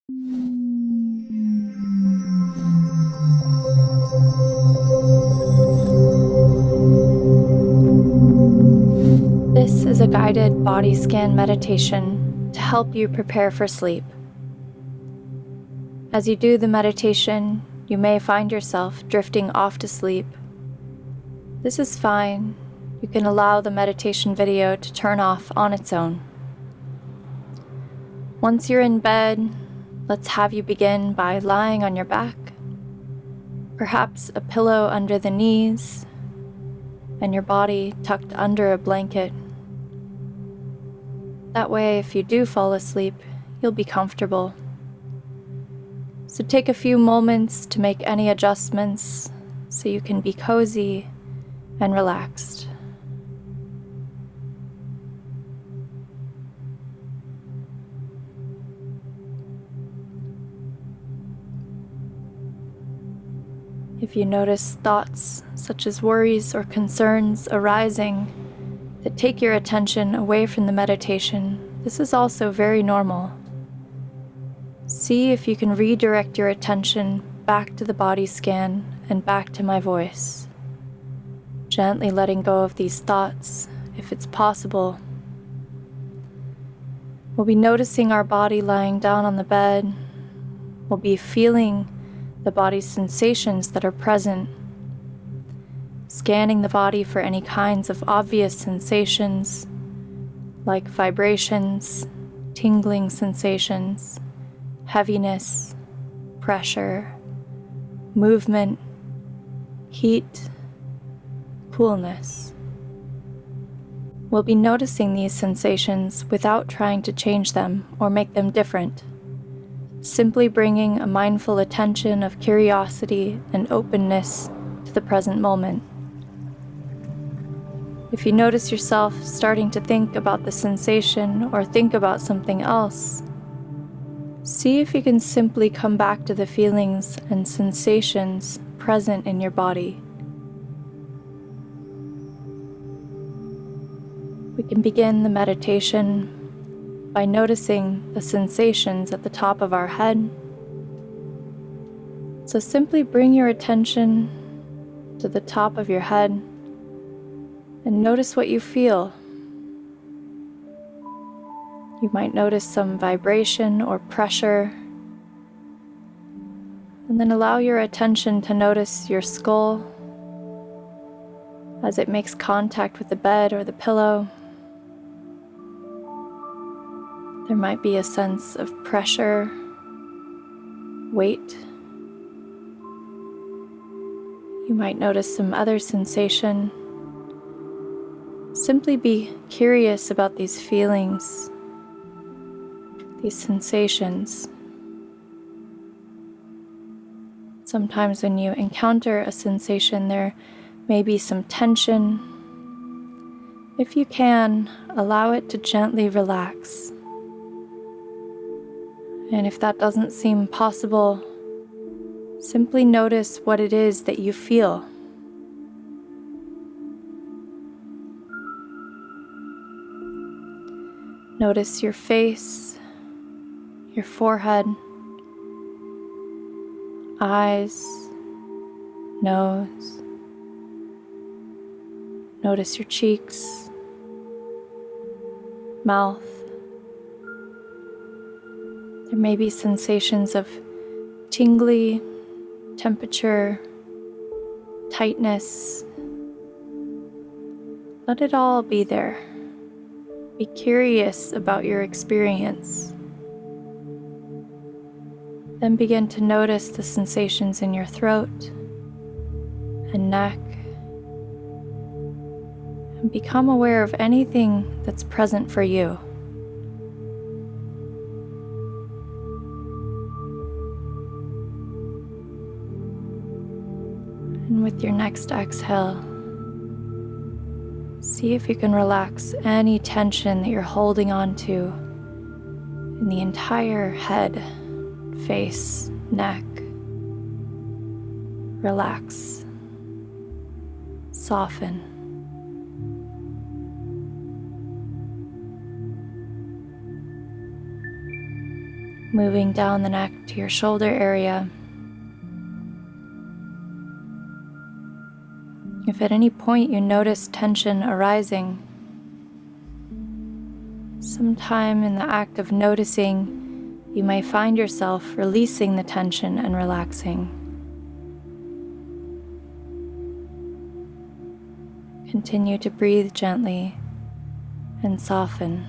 This is a guided body scan meditation to help you prepare for sleep. As you do the meditation, you may find yourself drifting off to sleep. This is fine. You can allow the meditation video to turn off on its own. Once you're in bed, let's have you begin by lying on your back, perhaps a pillow under the knees, and your body tucked under a blanket. That way, if you do fall asleep, you'll be comfortable. So take a few moments to make any adjustments so you can be cozy and relaxed. If you notice thoughts such as worries or concerns arising that take your attention away from the meditation, this is also very normal. See if you can redirect your attention back to the body scan and back to my voice, gently letting go of these thoughts if it's possible. We'll be noticing our body lying down on the bed. We'll be feeling the body's sensations that are present, scanning the body for any kinds of obvious sensations like vibrations, tingling sensations, heaviness, pressure, movement, heat, coolness. We'll be noticing these sensations without trying to change them or make them different, simply bringing a mindful attention of curiosity and openness to the present moment. If you notice yourself starting to think about the sensation or think about something else, see if you can simply come back to the feelings and sensations present in your body. We can begin the meditation by noticing the sensations at the top of our head. So simply bring your attention to the top of your head and notice what you feel. You might notice some vibration or pressure, and then allow your attention to notice your skull as it makes contact with the bed or the pillow. There might be a sense of pressure, weight. You might notice some other sensation. Simply be curious about these feelings, these sensations. Sometimes when you encounter a sensation, there may be some tension. If you can, allow it to gently relax. And if that doesn't seem possible, simply notice what it is that you feel. Notice your face, your forehead, eyes, nose. Notice your cheeks, mouth. There may be sensations of tingly, temperature, tightness. Let it all be there. Be curious about your experience. Then begin to notice the sensations in your throat and neck, and become aware of anything that's present for you. And with your next exhale, see if you can relax any tension that you're holding on to in the entire head, face, neck. Relax, soften. moving down the neck to your shoulder area. If at any point you notice tension arising, sometime in the act of noticing, you may find yourself releasing the tension and relaxing. Continue to breathe gently and soften,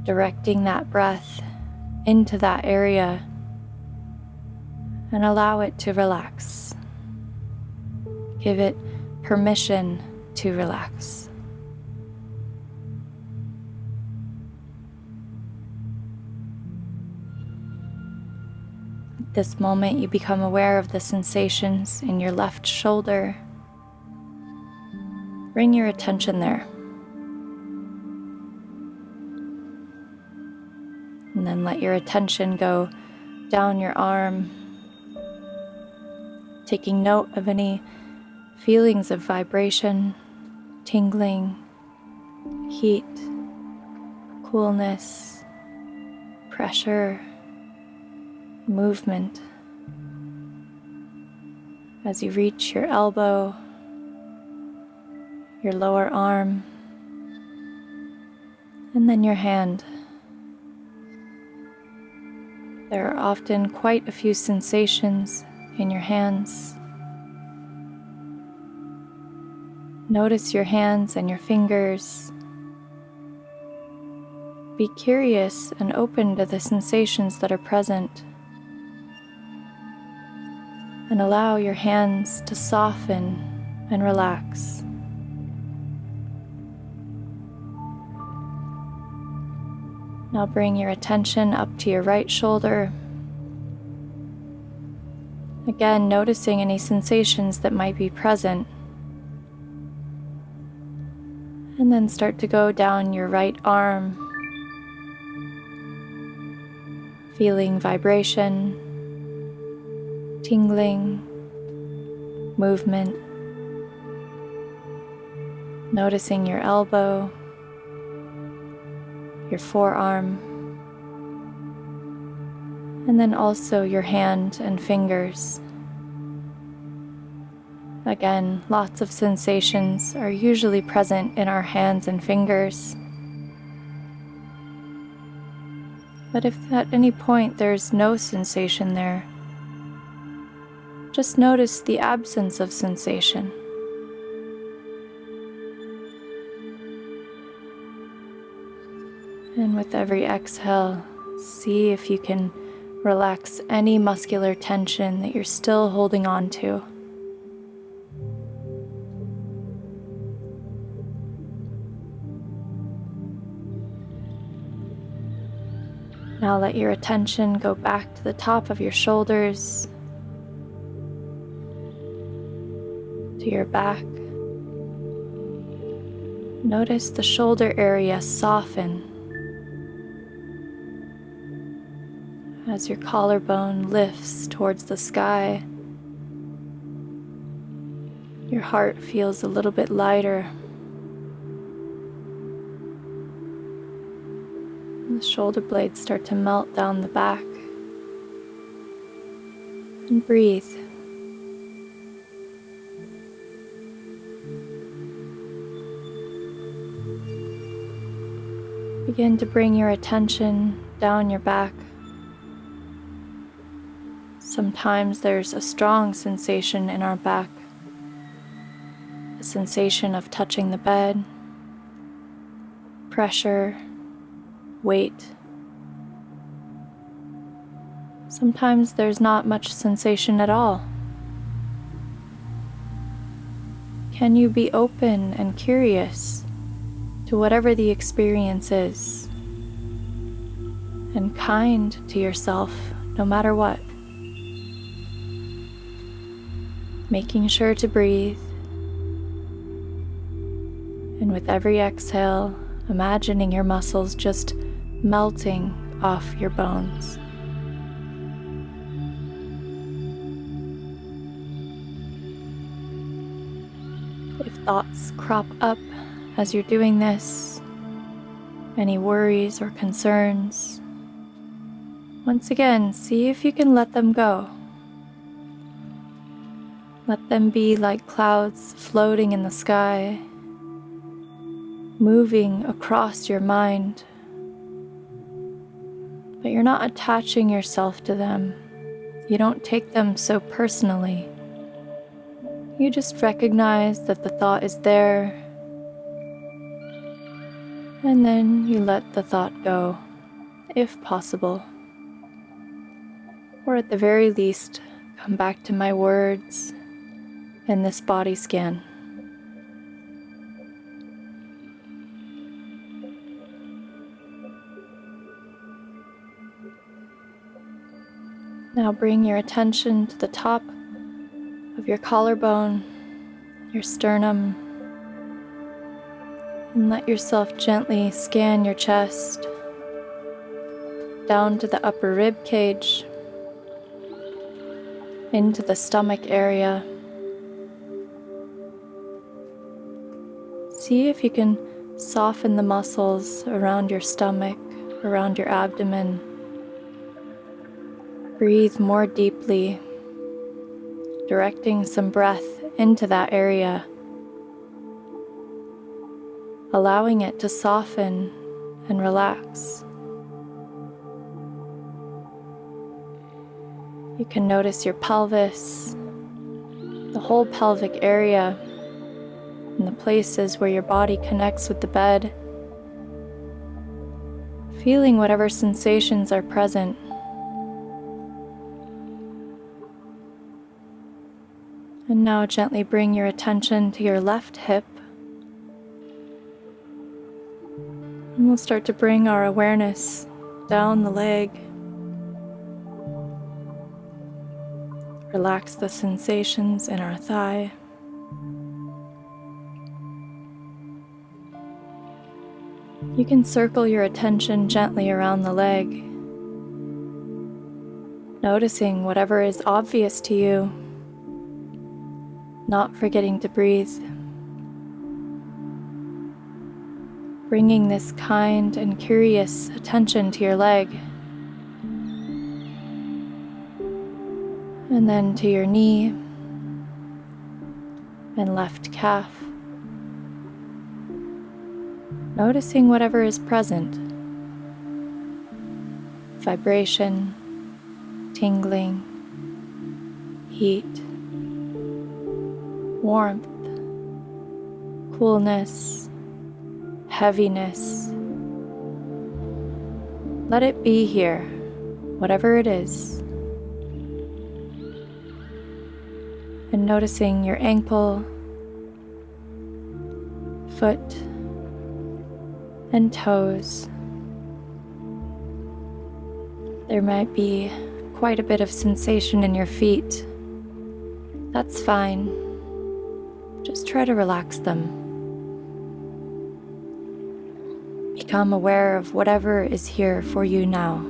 directing that breath into that area and allow it to relax. Give it permission to relax. At this moment, you become aware of the sensations in your left shoulder. Bring your attention there. And then let your attention go down your arm, taking note of any feelings of vibration, tingling, heat, coolness, pressure, movement. As you reach your elbow, your lower arm, and then your hand. There are often quite a few sensations in your hands. Notice your hands and your fingers. Be curious and open to the sensations that are present. And allow your hands to soften and relax. Now bring your attention up to your right shoulder. Again, noticing any sensations that might be present. And then start to go down your right arm, feeling vibration, tingling, movement. Noticing your elbow, your forearm, and then also your hand and fingers. Again, lots of sensations are usually present in our hands and fingers. But if at any point there's no sensation there, just notice the absence of sensation. And with every exhale, see if you can relax any muscular tension that you're still holding on to. Now let your attention go back to the top of your shoulders, to your back. Notice the shoulder area soften as your collarbone lifts towards the sky. Your heart feels a little bit lighter. The shoulder blades start to melt down the back. And breathe. Begin to bring your attention down your back. Sometimes there's a strong sensation in our back, a sensation of touching the bed, pressure, weight. Sometimes there's not much sensation at all. Can you be open and curious to whatever the experience is, and kind to yourself no matter what? Making sure to breathe, and with every exhale, imagining your muscles just melting off your bones. If thoughts crop up as you're doing this, any worries or concerns, Once again, see if you can let them go. Let them be like clouds floating in the sky, moving across your mind. But you're not attaching yourself to them. You don't take them so personally. You just recognize that the thought is there, and then you let the thought go, if possible. Or at the very least, come back to my words and this body scan. Now bring your attention to the top of your collarbone, your sternum, and let yourself gently scan your chest down to the upper rib cage, into the stomach area. See if you can soften the muscles around your stomach, around your abdomen. Breathe more deeply, directing some breath into that area, allowing it to soften and relax. You can notice your pelvis, the whole pelvic area, and the places where your body connects with the bed, feeling whatever sensations are present. And now gently bring your attention to your left hip. And we'll start to bring our awareness down the leg. Relax the sensations in our thigh. You can circle your attention gently around the leg, noticing whatever is obvious to you, not forgetting to breathe. Bringing this kind and curious attention to your leg, and then to your knee and left calf. Noticing whatever is present. Vibration, tingling, heat, warmth, coolness, heaviness. Let it be here, whatever it is. And noticing your ankle, foot, and toes. There might be quite a bit of sensation in your feet. That's fine. Just try to relax them. Become aware of whatever is here for you now.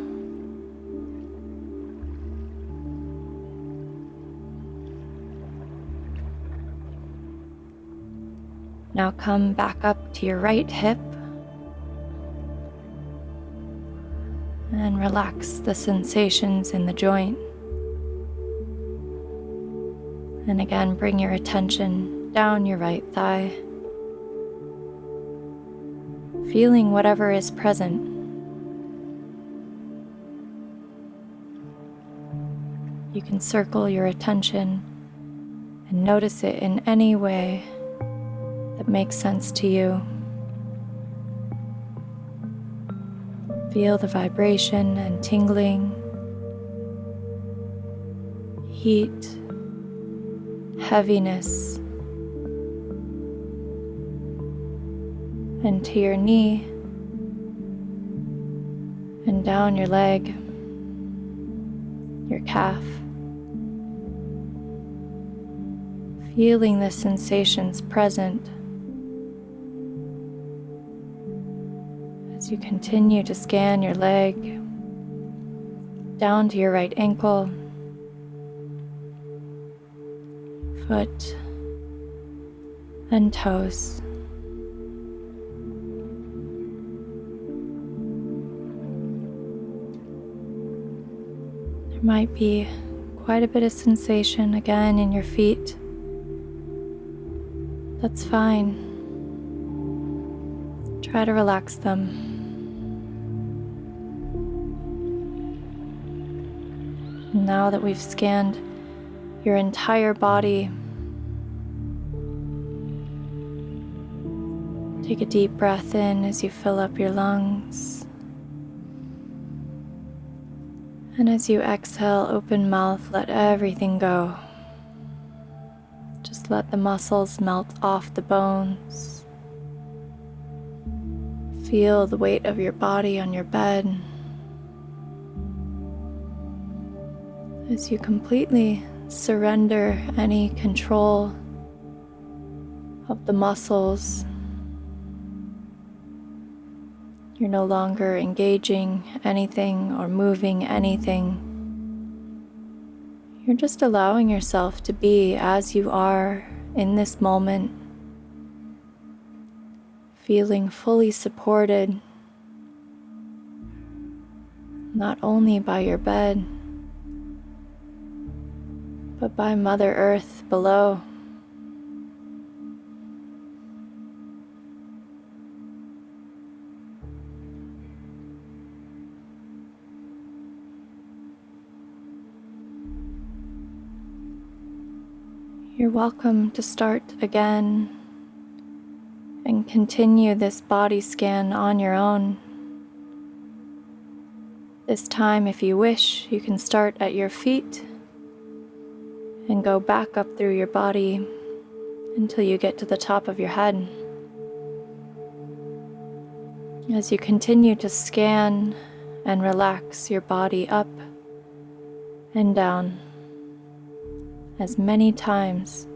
Now come back up to your right hip and relax the sensations in the joint. And again, bring your attention down your right thigh, feeling whatever is present. You can circle your attention and notice it in any way that makes sense to you. Feel the vibration and tingling, heat, heaviness, and to your knee and down your leg, your calf. Feeling the sensations present as you continue to scan your leg down to your right ankle, foot, and toes. Might be quite a bit of sensation again in your feet. That's fine. Try to relax them. Now that we've scanned your entire body, take a deep breath in as you fill up your lungs. And as you exhale, open mouth, let everything go. Just let the muscles melt off the bones. Feel the weight of your body on your bed as you completely surrender any control of the muscles. You're no longer engaging anything or moving anything. You're just allowing yourself to be as you are in this moment, feeling fully supported, not only by your bed, but by Mother Earth below. You're welcome to start again and continue this body scan on your own. This time, if you wish, you can start at your feet and go back up through your body until you get to the top of your head. As you continue to scan and relax your body up and down as many times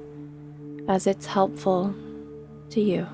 as it's helpful to you.